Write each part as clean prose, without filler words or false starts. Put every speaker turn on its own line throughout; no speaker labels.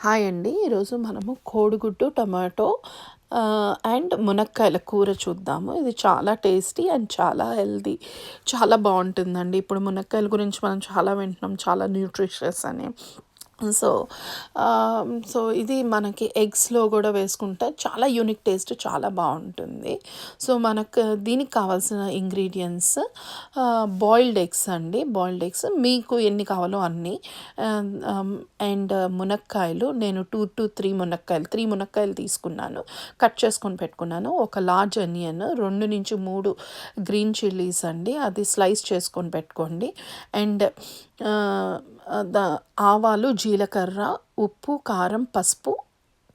Hi అండి. ఈరోజు మనము కోడిగుడ్డు, టమాటో అండ్ మునక్కాయల కూర చూద్దాము. ఇది చాలా టేస్టీ అండ్ చాలా హెల్తీ. చాలా బావుంటుందండి. ఇప్పుడు మునక్కాయల గురించి మనం చాలా వింటున్నాం. చాలా న్యూట్రిషియస్ అని. సో, సో ఇది మనకి ఎగ్స్‌లో గూడా వేసుకుంటే చాలా యూనిక్ టేస్ట్ చాలా బావుంటుంది. సో, మనకు దీనికి కావాల్సిన ఇంగ్రీడియెంట్స్ బాయిల్డ్ ఎగ్స్ అండి. బాయిల్డ్ ఎగ్స్ మీకు ఎన్ని కావాలో అన్ని. అండ్ మునక్కాయలు నేను 3 మునక్కాయలు తీసుకున్నాను. కట్ చేసుకొని పెట్టుకున్నాను. ఒక లార్జ్ ఆనియన్, 2-3 గ్రీన్ చిల్లీస్ అండి. అది స్లైస్ చేసుకొని పెట్టుకోండి. అండ్ ద ఆవాలు, జీలకర్ర, ఉప్పు, కారం, పసుపు,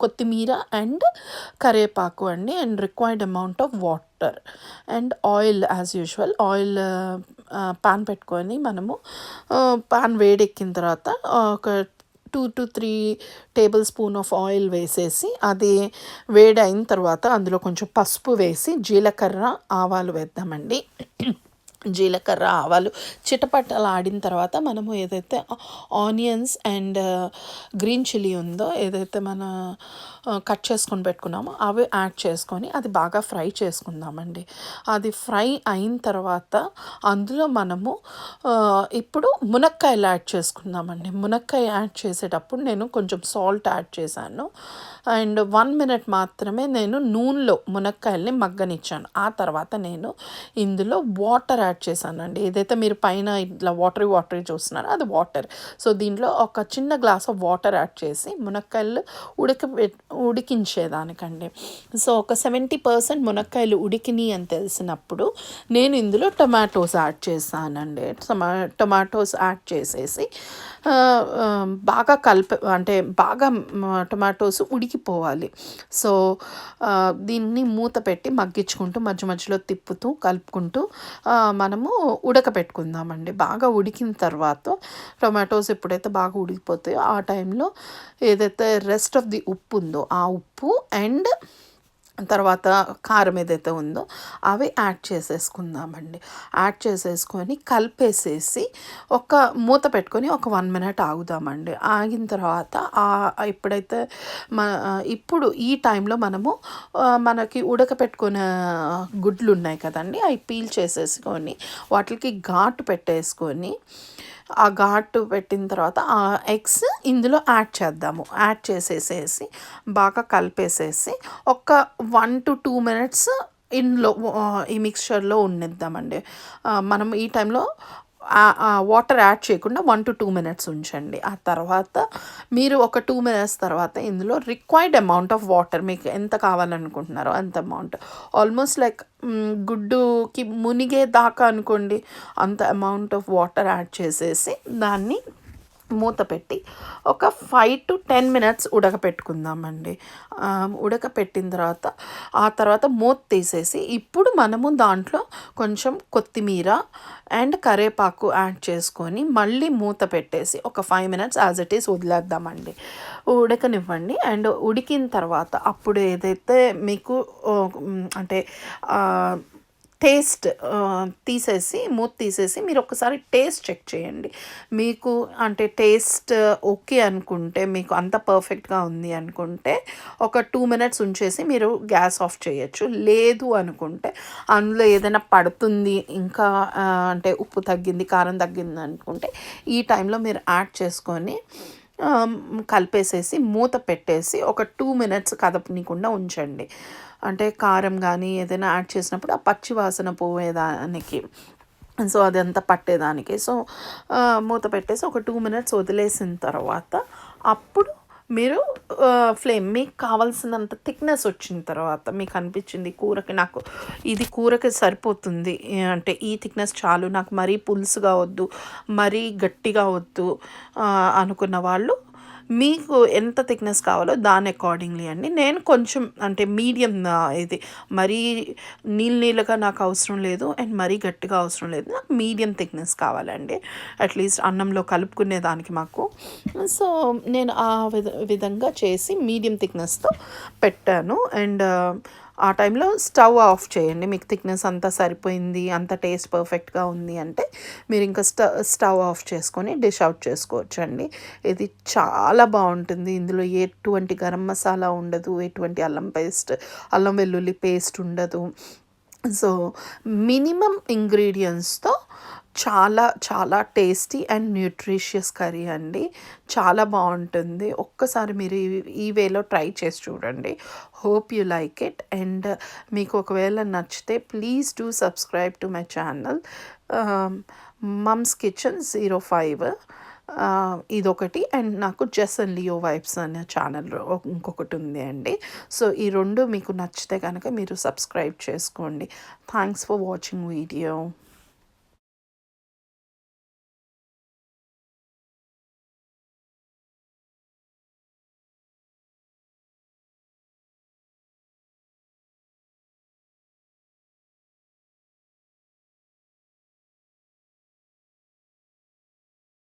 కొత్తిమీర అండ్ కరివేపాకు అండి. And required amount of water and oil as usual. Oil pan పెట్టుకొని మనము పాన్ వేడెక్కిన తర్వాత ఒక 2-3 టేబుల్ స్పూన్ ఆఫ్ ఆయిల్ వేసేసి అది వేడైన తర్వాత అందులో కొంచెం పసుపు వేసి జీలకర్ర, ఆవాలు వేద్దామండి. జీలకర్ర, ఆవాలు చిటపటలాడిన తర్వాత మనము ఏదైతే ఆనియన్స్ అండ్ గ్రీన్ చిల్లీ ఉందో, ఏదైతే మన కట్ చేసుకొని పెట్టుకున్నామో అవి యాడ్ చేసుకొని అది బాగా ఫ్రై చేసుకుందామండి. అది ఫ్రై అయిన తర్వాత అందులో మనము ఇప్పుడు మునక్కాయలు యాడ్ చేసుకుందామండి. మునక్కాయ యాడ్ చేసేటప్పుడు నేను కొంచెం సాల్ట్ యాడ్ చేశాను. అండ్ 1 మినిట్ మాత్రమే నేను నూనెలో మునక్కాయల్ని మగ్గనిచ్చాను. ఆ తర్వాత నేను ఇందులో వాటర్ యాడ్ చేశానండి. ఏదైతే మీరు పైన ఇట్లా వాటరీ చూస్తున్నారో అది వాటర్. సో, దీంట్లో ఒక చిన్న గ్లాస్ ఆఫ్ వాటర్ యాడ్ చేసి మునక్కాయలు ఉడికించేదానికండి. సో, ఒక 70% మునక్కాయలు ఉడికినాయి అని తెలిసినప్పుడు నేను ఇందులో టొమాటోస్ యాడ్ చేశానండి. టొమాటోస్ యాడ్ చేసేసి బాగా బాగా టొమాటోస్ ఉడికిపోవాలి. సో, దీన్ని మూత పెట్టి మగ్గించుకుంటూ మధ్య మధ్యలో తిప్పుతూ కలుపుకుంటూ మనము ఉడకపెట్టుకుందామండి. బాగా ఉడికిన తర్వాత టొమాటోస్ ఎప్పుడైతే బాగా ఉడికిపోతాయో ఆ టైంలో ఏదైతే రెస్ట్ ఆఫ్ ది ఉప్పు ఉందో ఆ ఉప్పు అండ్ తర్వాత కారం ఏదైతే ఉందో అవి యాడ్ చేసేసుకుందామండి. యాడ్ చేసేసుకొని కలిపేసేసి ఒక మూత పెట్టుకొని ఒక 1 మినిట్ ఆగుదామండి. ఆగిన తర్వాత ఎప్పుడైతే ఇప్పుడు ఈ టైంలో మనము మనకి ఉడకపెట్టుకున్న గుడ్లు ఉన్నాయి కదండి, అవి పీల్ చేసేసుకొని వాటికి ఘాటు పెట్టేసుకొని ఆ ఘాటు పెట్టిన తర్వాత ఆ ఎగ్స్ ఇందులో యాడ్ చేద్దాము. యాడ్ చేసేసేసి బాగా కలిపేసేసి ఒక 1-2 మినిట్స్ ఇందులో ఈ మిక్స్చర్లో ఉండిద్దామండి. మనం ఈ టైంలో వాటర్ యాడ్ చేయకుండా 1-2 మినిట్స్ ఉంచండి. ఆ తర్వాత మీరు ఒక 2 మినిట్స్ తర్వాత ఇందులో రిక్వైర్డ్ అమౌంట్ ఆఫ్ వాటర్ మీకు ఎంత కావాలనుకుంటున్నారో అంత అమౌంట్, ఆల్మోస్ట్ లైక్ గుడ్డుకి మునిగే దాకా అనుకోండి, అంత అమౌంట్ ఆఫ్ వాటర్ యాడ్ చేసేసి దాన్ని మూత పెట్టి ఒక 5-10 మినిట్స్ ఉడకపెట్టుకుందామండి. ఉడకపెట్టిన తర్వాత ఆ తర్వాత మూత తీసేసి ఇప్పుడు మనము దాంట్లో కొంచెం కొత్తిమీర అండ్ కరివేపాకు యాడ్ చేసుకొని మళ్ళీ మూత పెట్టేసి ఒక 5 మినిట్స్ యాజ్ ఇట్ ఈస్ వదిలేద్దామండి. ఉడకనివ్వండి. అండ్ ఉడికిన తర్వాత అప్పుడు ఏదైతే మీకు అంటే టేస్ట్ తీసేసి మూత తీసేసి మీరు ఒకసారి టేస్ట్ చెక్ చేయండి. మీకు అంటే టేస్ట్ ఓకే అనుకుంటే, మీకు అంత పర్ఫెక్ట్గా ఉంది అనుకుంటే ఒక 2 మినిట్స్ ఉంచేసి మీరు గ్యాస్ ఆఫ్ చేయొచ్చు. లేదు అనుకుంటే అందులో ఏదైనా పడుతుంది ఇంకా అంటే ఉప్పు తగ్గింది, కారం తగ్గింది అనుకుంటే ఈ టైంలో మీరు యాడ్ చేసుకొని కలిపేసేసి మూత పెట్టేసి ఒక 2 మినిట్స్ కదపనీయకుండా ఉంచండి. అంటే కారం కానీ ఏదైనా యాడ్ చేసినప్పుడు ఆ పచ్చి వాసన పోయేదానికి, సో అదంతా పట్టేదానికి. సో, మూత పెట్టేసి ఒక 2 మినిట్స్ వదిలేసిన తర్వాత అప్పుడు మీరు ఫ్లేమ్ మీకు కావాల్సినంత థిక్నెస్ వచ్చిన తర్వాత మీకు అనిపించింది కూరకి సరిపోతుంది, అంటే ఈ థిక్నెస్ చాలు, నాకు మరీ పులుసుగా వద్దు, మరీ గట్టిగా వద్దు అనుకున్న వాళ్ళు మీకు ఎంత థిక్నెస్ కావాలో దాని అకార్డింగ్లీ అండి. నేను కొంచెం అంటే మీడియం, ఇది మరీ నీళ్ళగా నాకు అవసరం లేదు అండ్ మరీ గట్టిగా అవసరం లేదు, నాకు మీడియం థిక్నెస్ కావాలండి అట్లీస్ట్ అన్నంలో కలుపుకునే దానికి మాకు. సో, నేను ఆ విధంగా చేసి మీడియం థిక్నెస్తో పెట్టాను. అండ్ ఆ టైంలో స్టవ్ ఆఫ్ చేయండి. మీకు థిక్నెస్ అంతా సరిపోయింది, అంత టేస్ట్ పర్ఫెక్ట్గా ఉంది అంటే మీరు ఇంకా స్టవ్ ఆఫ్ చేసుకొని డిష్ అవుట్ చేసుకోవచ్చండి. ఇది చాలా బాగుంటుంది. ఇందులో ఎటువంటి గరం మసాలా ఉండదు, ఎటువంటి అల్లం వెల్లుల్లి పేస్ట్ ఉండదు. సో మినిమం ఇంగ్రీడియంట్స్తో చాలా చాలా టేస్టీ అండ్ న్యూట్రిషియస్ కర్రీ అండి. చాలా బాగుంటుంది. ఒక్కసారి మీరు ఈ వేలో ట్రై చేసి చూడండి. Hope you like it. And మీకు ఒకవేళ నచ్చితే please do subscribe to my channel mumps kitchen 05. ఇదొకటి. అండ్ నాకు జెస్ అండ్ లియో వైబ్స్ అనే ఛానల్ ఇంకొకటి ఉంది అండి. సో ఈ రెండు మీకు నచ్చితే కనుక మీరు సబ్స్క్రైబ్ చేసుకోండి. Thanks for watching video.